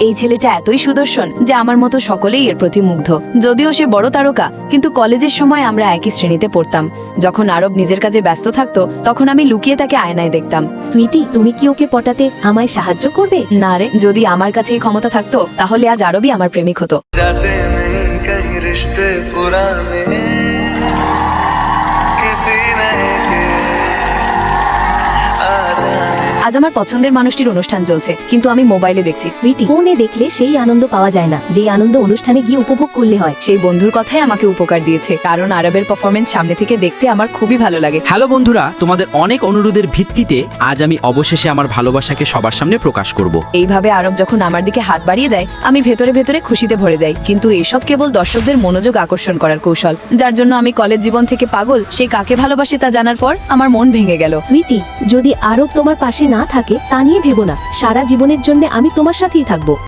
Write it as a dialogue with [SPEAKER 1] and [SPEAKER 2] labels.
[SPEAKER 1] এই ছেলেটা এতই সুদর্শন যে আমার মতো সকলেই এর প্রতি মুগ্ধ। যদিও সে বড় তারকা, কিন্তু কলেজের সময় আমরা একই শ্রেণীতে পড়তাম। যখন আরব নিজের কাজে ব্যস্ত থাকতো তখন আমি লুকিয়ে তাকে আয়নায় দেখতাম।
[SPEAKER 2] সুইটি, তুমি কি ওকে পটাতে আমায় সাহায্য করবে?
[SPEAKER 1] না রে, যদি আমার কাছে এই ক্ষমতা থাকতো তাহলে আজ আরবই আমার প্রেমিক হতো।
[SPEAKER 3] जाते नहीं कहीं रिश्ते पुराने किसी नए के आ जाए।
[SPEAKER 1] আজ আমার পছন্দের মানুষটির অনুষ্ঠান চলছে, কিন্তু আমি মোবাইলে দেখছি।
[SPEAKER 2] সুইটি, ফোনে দেখলে সেই আনন্দ পাওয়া যায় না যে আনন্দ অনুষ্ঠানে গিয়ে উপভোগ করলে হয়।
[SPEAKER 1] সেই বন্ধুর কথাই আমাকে উপকার দিয়েছে, কারণ আরবের পারফরমেন্স সামনে থেকে দেখতে আমার খুবই ভালো লাগে।
[SPEAKER 4] হ্যালো বন্ধুরা, তোমাদের অনেক অনুরোধের ভিত্তিতে আজ আমি অবশেষে আমার ভালোবাসাকে সবার সামনে প্রকাশ করব।
[SPEAKER 1] এইভাবে আরব যখন আমার দিকে হাত বাড়িয়ে দেয় আমি ভেতরে ভেতরে খুশিতে ভরে যাই, কিন্তু এইসব কেবল দর্শকদের মনোযোগ আকর্ষণ করার কৌশল, যার জন্য আমি কলেজ জীবন থেকে পাগল। সে কাকে ভালোবাসে তা জানার পর আমার মন ভেঙে গেল।
[SPEAKER 2] সুইটি, যদি আরব তোমার পাশে না থাকে তা নিয়ে ভেবো না, সারা জীবনের জন্য আমি তোমার সাথেই থাকবো।